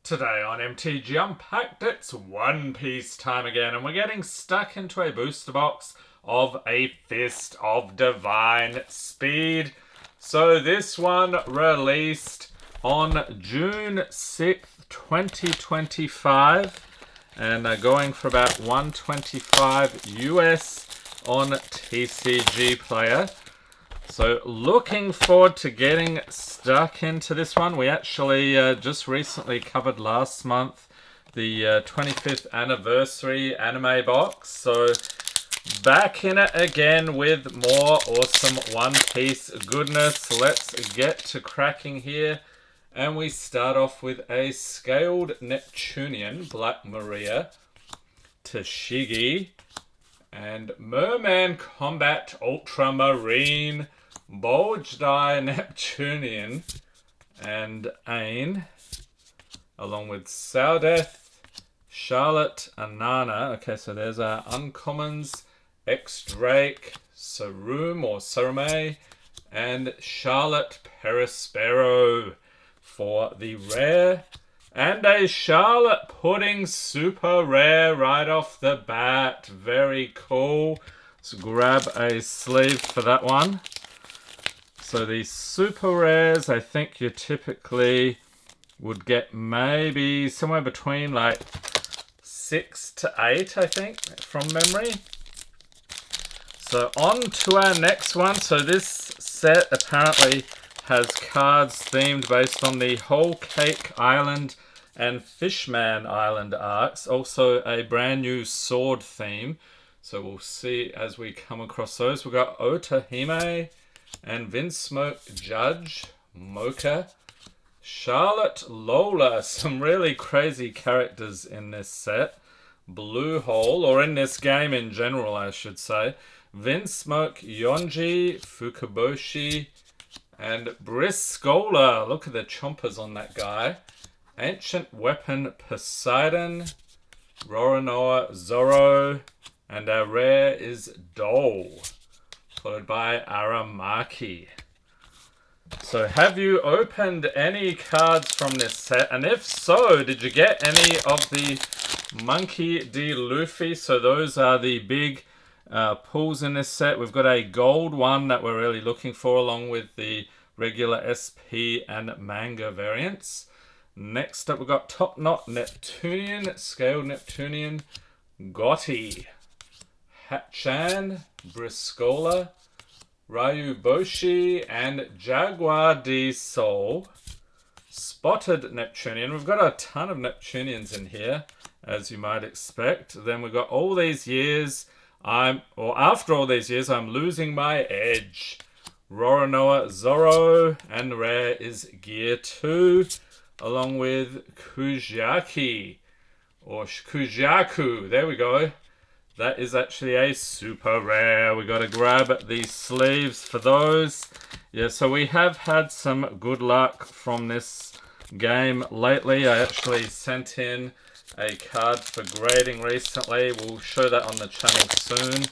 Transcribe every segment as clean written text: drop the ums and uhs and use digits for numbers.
Today on MTG Unpacked, it's One Piece time again, and we're getting stuck into a booster box of a Fist of Divine Speed. So this one released on June 6th, 2025, and going for about 125 US on TCG Player. So looking forward to getting stuck into this one. We actually just recently covered last month the 25th anniversary anime box. So back in it again with more awesome One Piece goodness. Let's get to cracking here. And we start off with a Scaled Neptunian, Black Maria, Tashigi, and Merman Combat Ultramarine, Bulged Eye Neptunian, and Ain, along with Saudeth, Charlotte, Anana. Okay, so there's our uncommons, X-Drake, Sarum or Sarume, and Charlotte Perispero for the rare. And a Charlotte Pudding super rare right off the bat. Very cool. Let's grab a sleeve for that one. So these super rares, I think you typically would get maybe somewhere between like 6 to 8, I think, from memory. So on to our next one. So this set apparently has cards themed based on the Whole Cake Island and Fishman Island arcs. Also a brand new sword theme. So we'll see as we come across those. We've got Otahime and Vinsmoke Judge, Mocha, Charlotte Lola. Some really crazy characters in this set. Blue Hole, or in this game in general, I should say. Vinsmoke Yonji, Fukaboshi, and Briscola. Look at the chompers on that guy. Ancient Weapon Poseidon, Roronoa Zoro, and our rare is Dole, followed by Aramaki. So have you opened any cards from this set? And if so, did you get any of the Monkey D. Luffy? So those are the big pulls in this set. We've got a gold one that we're really looking for, along with the regular SP and manga variants. Next up, we've got Top Knot Neptunian, Scaled Neptunian, Gotti, Hatchan, Briscola, Ryu Boshi, and Jaguar D Soul. Spotted Neptunian. We've got a ton of Neptunians in here, as you might expect. Then we've got All These Years, After All These Years, I'm Losing My Edge. Roronoa Zoro, and rare is Gear 2. Along with Kujiaki, or Kujaku. There we go. That is actually a super rare. We got to grab the sleeves for those. Yeah, so we have had some good luck from this game lately. I actually sent in a card for grading recently. We'll show that on the channel soon.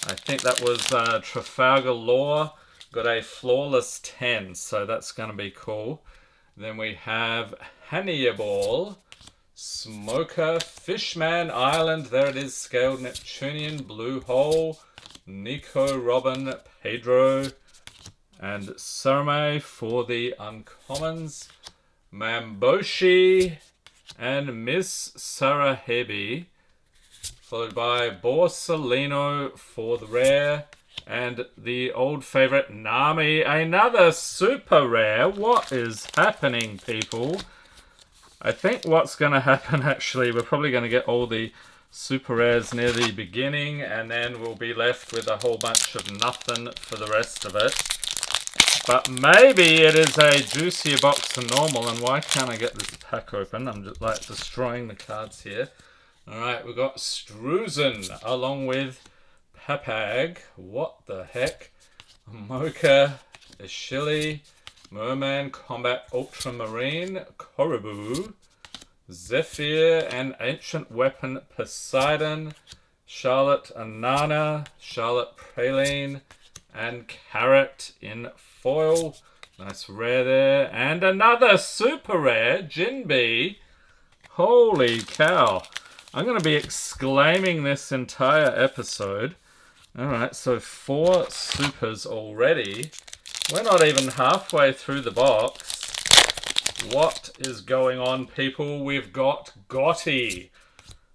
I think that was Trafalgar Law. Got a flawless 10, so that's going to be cool. Then we have Hannibal, Smoker, Fishman Island, there it is, Scaled Neptunian, Blue Hole, Nico, Robin, Pedro, and Sarume for the uncommons, Mamboshi, and Miss Sarahebi, followed by Borsalino for the rare, and the old favorite Nami, another super rare. What is happening, people? I think what's going to happen, actually, we're probably going to get all the super rares near the beginning, and then we'll be left with a whole bunch of nothing for the rest of it. But maybe it is a juicier box than normal, and why can't I get this pack open? I'm just like destroying the cards here. Alright, we've got Struzen along with Papag, what the heck, Mocha, Ishili, Merman Combat Ultramarine, Koribu, Zephyr, and Ancient Weapon Poseidon, Charlotte Anana, Charlotte Praline, and Carrot in foil. Nice rare there. And another super rare, Jinbei, Holy cow. I'm going to be exclaiming this entire episode. Alright, so 4 supers already. We're not even halfway through the box. What is going on, people? We've got Gotti.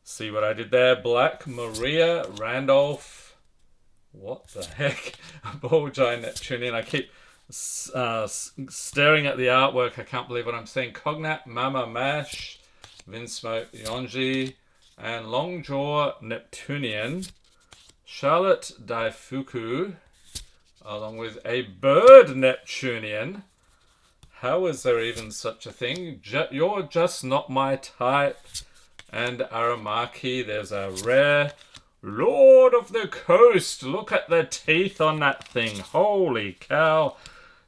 See what I did there? Black Maria Randolph. What the heck? Ball Giant Neptunian. I keep staring at the artwork. I can't believe what I'm seeing. Cognat Mama Mash. Vinsmoke Yonji. And Longjaw Neptunian. Charlotte Daifuku. Along with a Bird Neptunian. How is there even such a thing? You're just not my type. And Aramaki, there's a rare Lord of the Coast. Look at the teeth on that thing. Holy cow.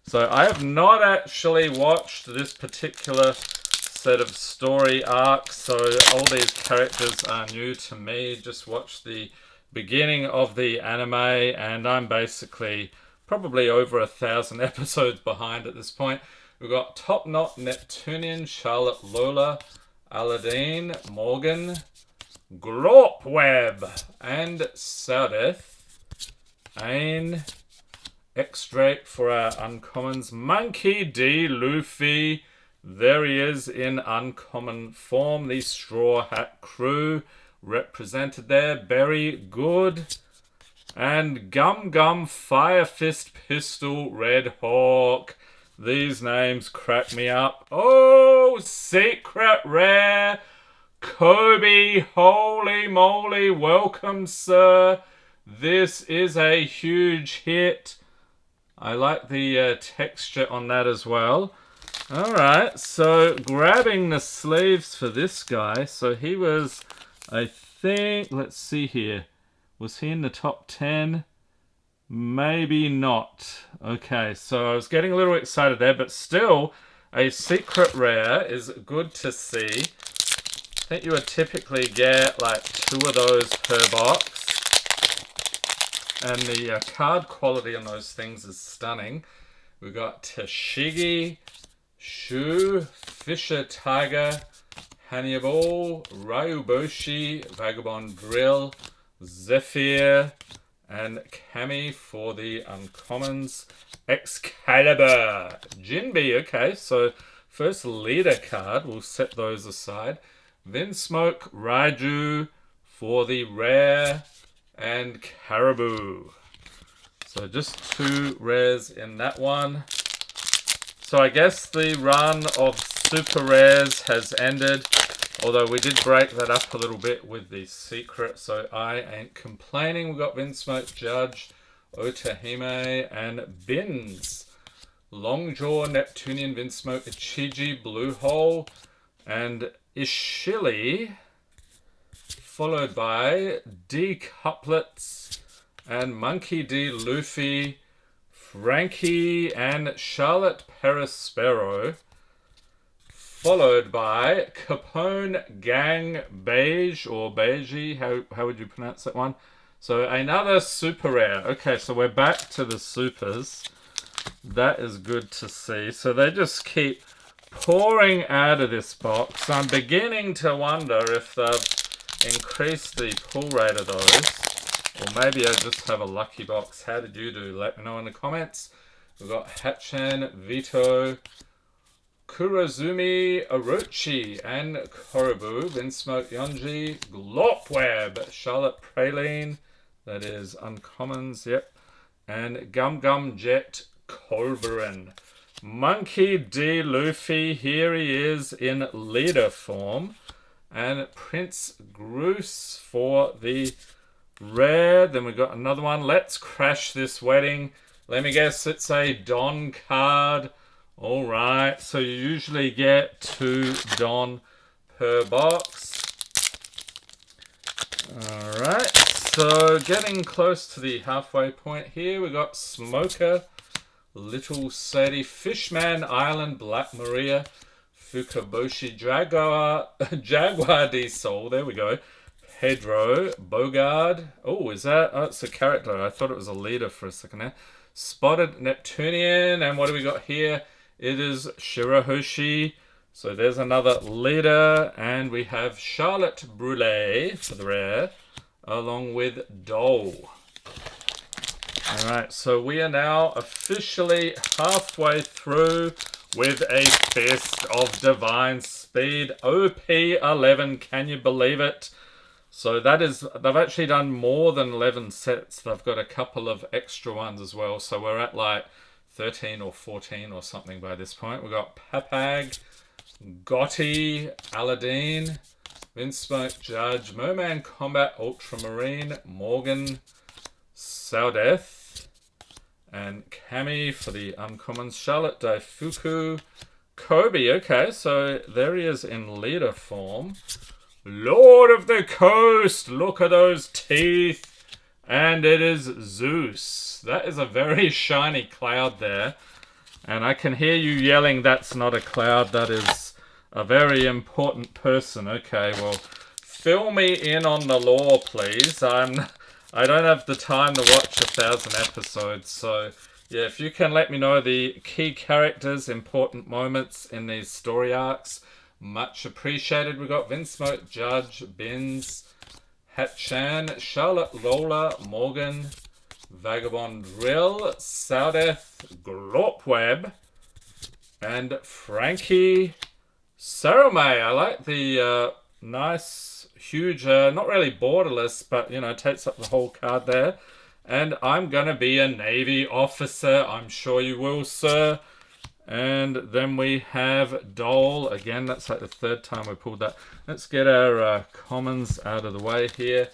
So I have not actually watched this particular set of story arcs. So all these characters are new to me. Just watched the beginning of the anime. And I'm basically probably over 1,000 episodes behind at this point. We've got Top Knot Neptunian, Charlotte Lola, Aladdin, Morgan, Glorpweb, and Saudith. Ain, Extract for our uncommons. Monkey D. Luffy. There he is in uncommon form. The Straw Hat Crew represented there. Very good. And Gum Gum Fire Fist Pistol Red Hawk. These names crack me up. Oh, secret rare. Kobe, holy moly, welcome, sir. This is a huge hit. I like the texture on that as well. Alright, so grabbing the sleeves for this guy. So he was, I think, let's see here. Was he in the top 10? Maybe not. Okay, so I was getting a little excited there, but still, a secret rare is good to see. I think you would typically get like 2 of those per box. And the card quality on those things is stunning. We've got Tashigi, Shu, Fisher Tiger, Hannibal, Ryuboshi, Vagabond Drill, Zephyr, and Kami for the uncommons. Excalibur. Jinbi, okay, so first leader card, we'll set those aside. Vinsmoke, Raiju for the rare, and Caribou. So just 2 rares in that one. So I guess the run of super rares has ended. Although we did break that up a little bit with the secret, so I ain't complaining. We've got Vinsmoke, Judge, Otahime, and Bins. Longjaw, Neptunian, Vinsmoke, Ichiji, Blue Hole, and Ishili. Followed by D Couplets, and Monkey D Luffy, Frankie, and Charlotte Perispero. Followed by Capone Gang Beige, or Beige, how would you pronounce that one? So another super rare. Okay, so we're back to the supers. That is good to see. So they just keep pouring out of this box. I'm beginning to wonder if they've increased the pull rate of those. Or maybe I just have a lucky box. How did you do? Let me know in the comments. We've got Hatchan, Vito, Kurozumi, Orochi, and Korobu, Vinsmoke Yonji, Glorpweb, Charlotte Praline, that is uncommons, yep, and Gum Gum Jet Colberin. Monkey D. Luffy, here he is in leader form, and Prince Groose for the rare. Then we got another one. Let's Crash This Wedding. Let me guess, it's a Don card. Alright, so you usually get 2 Don per box. Alright, so getting close to the halfway point here. We got Smoker, Little Sadie, Fishman Island, Black Maria, Fukaboshi, Jaguar D Soul, there we go. Pedro, Bogard. Oh, is that? Oh, it's a character. I thought it was a leader for a second there. Spotted Neptunian, and what do we got here? It is Shirahoshi, So there's another leader, and we have Charlotte Brûlée for the rare, along with Dole. Alright, so we are now officially halfway through with a Fist of Divine Speed. OP11, can you believe it? So that is, they've actually done more than 11 sets. They've got a couple of extra ones as well. So we're at like 13 or 14 or something by this point. We've got Papag, Gotti, Aladdin, Vinsmoke, Judge, Merman Combat, Ultramarine, Morgan, Saudeth, and Kami for the uncommons. Charlotte Daifuku, Kobe. Okay, so there he is in leader form. Lord of the Coast, look at those teeth. And it is Zeus. That is a very shiny cloud there. And I can hear you yelling, that's not a cloud, that is a very important person. Okay, well, fill me in on the lore, please. I don't have the time to watch 1,000 episodes, so yeah, if you can let me know the key characters, important moments in these story arcs, much appreciated. We've got Vinsmoke, Judge, Binz, Hatchan, Charlotte, Lola, Morgan, Vagabond Rill, Saudeth, Glorpweb, and Frankie Saromay. I like the nice, huge, not really borderless, but, you know, takes up the whole card there. And I'm going to be a Navy officer. I'm sure you will, sir. And then we have Dole. Again, that's like the third time we pulled that. Let's get our commons out of the way here.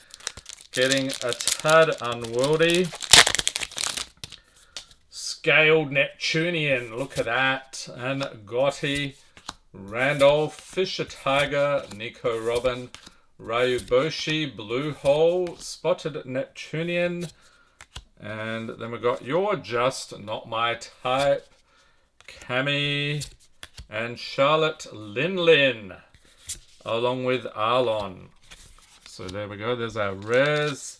Getting a tad unwieldy. Scaled Neptunian. Look at that. And Gotti. Randolph. Fisher Tiger. Nico Robin. Ryuboshi. Blue Hole. Spotted Neptunian. And then we got You're Just Not My Type. Cami. And Charlotte Lin, along with Arlon. So there we go. There's our rares.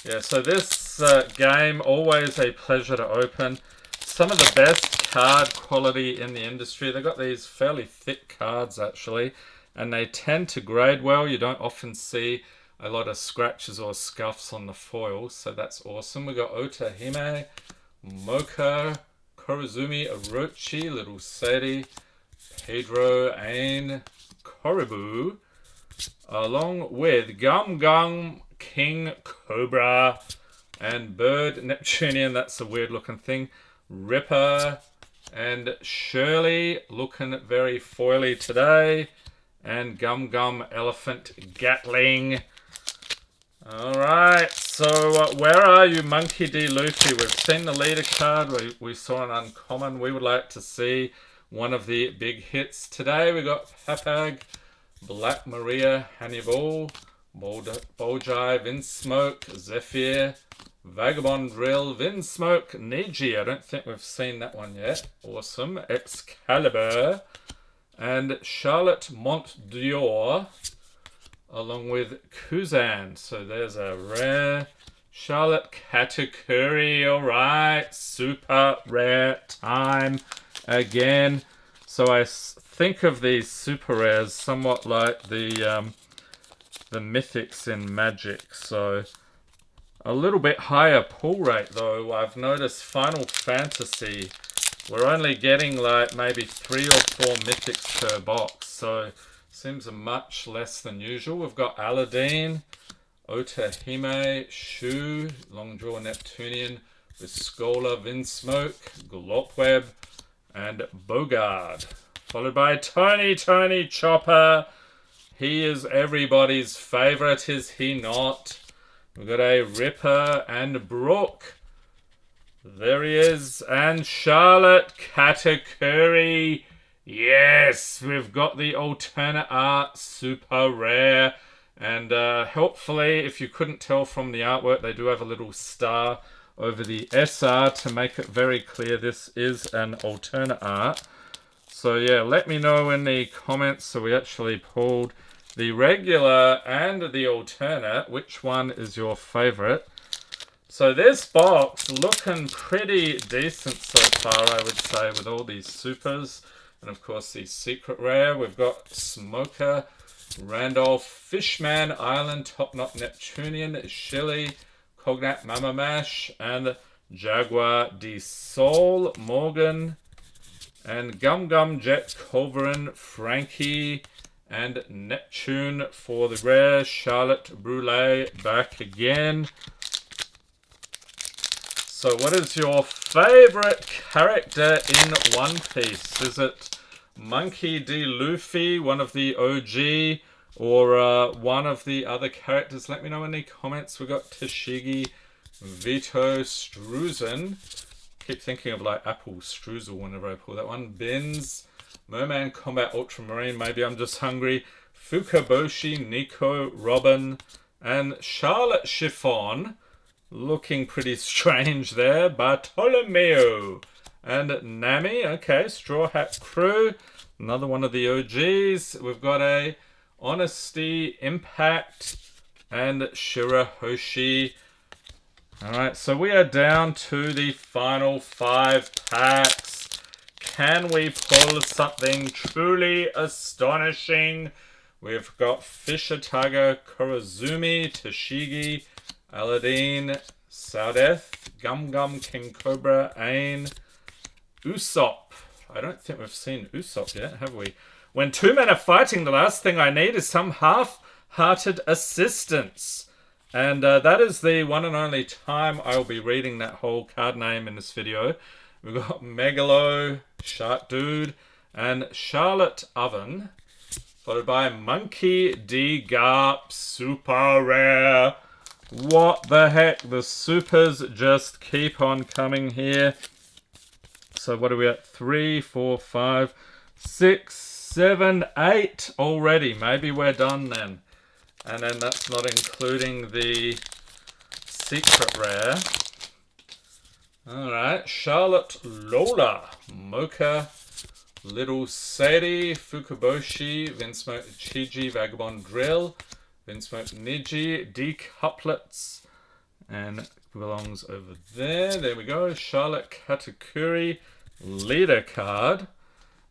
Yeah, so this game, always a pleasure to open. Some of the best card quality in the industry. They've got these fairly thick cards, actually. And they tend to grade well. You don't often see a lot of scratches or scuffs on the foil. So that's awesome. We've got Otahime, Mocha, Korozumi, Orochi, Little Sadie, Pedro, Ain, Koribu, along with Gum Gum, King Cobra, and Bird Neptunian. That's a weird looking thing. Ripper, and Shirley, looking very foily today. And Gum Gum Elephant Gatling. Alright, so where are you, Monkey D. Luffy? We've seen the leader card. We saw an uncommon. We would like to see one of the big hits. Today we got Papag, Black Maria, Hannibal, Boljai, Vinsmoke, Zephyr, Vagabond Drill, Vinsmoke, Niji. I don't think we've seen that one yet. Awesome. Excalibur. And Charlotte Montdior, along with Kuzan. So there's a rare. Charlotte Katakuri. Alright. Super rare time again. So I think of these super rares somewhat like the mythics in Magic. So a little bit higher pull rate though. I've noticed Final Fantasy, we're only getting like maybe 3 or 4 mythics per box. So seems much less than usual. We've got Aladdin, Otahime, Shu, Longjaw Neptunian, Viscola, Vinsmoke, Glopweb, and Bogard. Followed by Tony Chopper. He is everybody's favourite, is he not? We've got a Ripper and Brooke. There he is. And Charlotte Katakuri. Yes, we've got the alternate art, super rare. And helpfully, if you couldn't tell from the artwork, they do have a little star over the SR to make it very clear this is an alternate art. So yeah, let me know in the comments. So we actually pulled the regular and the alternate. Which one is your favorite? So this box looking pretty decent so far, I would say, with all these supers. And of course the secret rare, we've got Smoker, Randolph, Fishman Island, Top Knot Neptunian, Shilly, Cognat Mama Mash, and Jaguar de Sol, Morgan, and Gum Gum Jet Culverin, Frankie, and Neptune for the rare. Charlotte Brule back again. So what is your favourite character in One Piece? Is it Monkey D. Luffy, one of the OG, or one of the other characters? Let me know in the comments. We've got Tashigi, Vito, Struzen. Keep thinking of like Apple Streusel whenever I pull that one. Bins, Merman Combat Ultramarine, maybe I'm just hungry. Fukaboshi, Nico, Robin, and Charlotte Chiffon. Looking pretty strange there. Bartolomeo and Nami. Okay, Straw Hat Crew. Another one of the OGs. We've got a Honesty, Impact, and Shirahoshi. Alright, so we are down to the final 5 packs. Can we pull something truly astonishing? We've got Fisher Tiger, Kurozumi, Tashigi, Aladdin, Saudeth, Gum Gum, King Cobra, Ain, Usopp. I don't think we've seen Usopp yet, have we? When 2 men are fighting, the last thing I need is some half-hearted assistance. And that is the one and only time I will be reading that whole card name in this video. We've got Megalo, Shark Dude, and Charlotte Oven, followed by Monkey D. Garp, Super Rare. What the heck? The supers just keep on coming here. So what are we at? 3, 4, 5, 6, 7, 8 already. Maybe we're done then. And then that's not including the secret rare. Alright, Charlotte Lola, Mocha, Little Sadie, Fukaboshi, Vinsmoke Chiji, Vagabond Drill, Vinsmoke Niji, Decouplets, and belongs over there. There we go. Charlotte Katakuri, Leader card,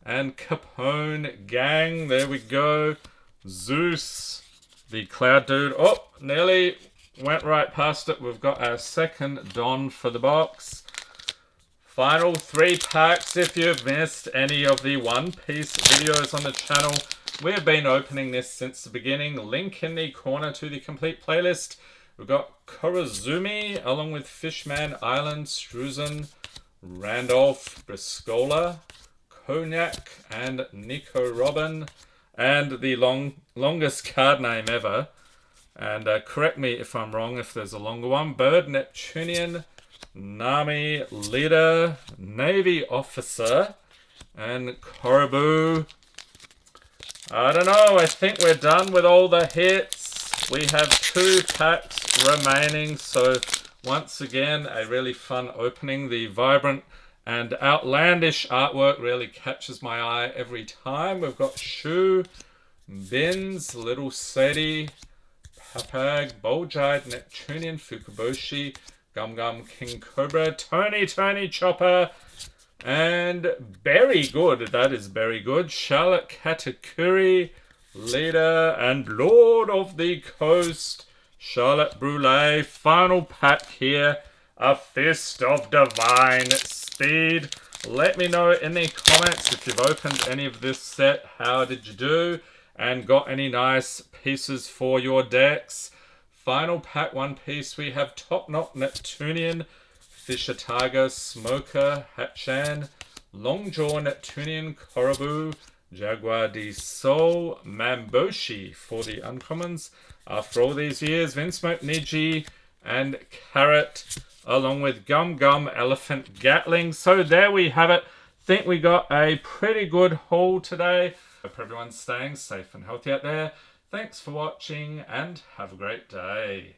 and Capone Gang. There we go. Zeus, the Cloud Dude. Oh, nearly went right past it. We've got our second Don for the box. Final 3 packs. If you've missed any of the One Piece videos on the channel, we have been opening this since the beginning. Link in the corner to the complete playlist. We've got Kurozumi along with Fishman Island, Struzen, Randolph, Briscola, Cognac, and Nico Robin. And the longest card name ever. And correct me if I'm wrong if there's a longer one. Bird Neptunian, Nami, Leader, Navy Officer, and Korobu. I don't know, I think we're done with all the hits. We have 2 packs remaining, so once again, a really fun opening. The vibrant and outlandish artwork really catches my eye every time. We've got Shu, Bins, Little Sadie, Papag, Boljide, Neptunian, Fukaboshi, Gum Gum, King Cobra, Tony Chopper, and very good. That is very good. Charlotte Katakuri, Leader, and Lord of the Coast, Charlotte Brule. Final pack here. A Fist of Divine Speed. Let me know in the comments if you've opened any of this set. How did you do? And got any nice pieces for your decks? Final pack One Piece. We have Top Knot Neptunian, Fisher Tiger, Smoker, Hatchan, Longjaw Neptunian, Korobu, Jaguar de Sol, Mamboshi for the uncommons. After all these years, Vinsmoke Niji, and Carrot, along with Gum Gum, Elephant, Gatling. So there we have it. Think we got a pretty good haul today. Hope everyone's staying safe and healthy out there. Thanks for watching and have a great day.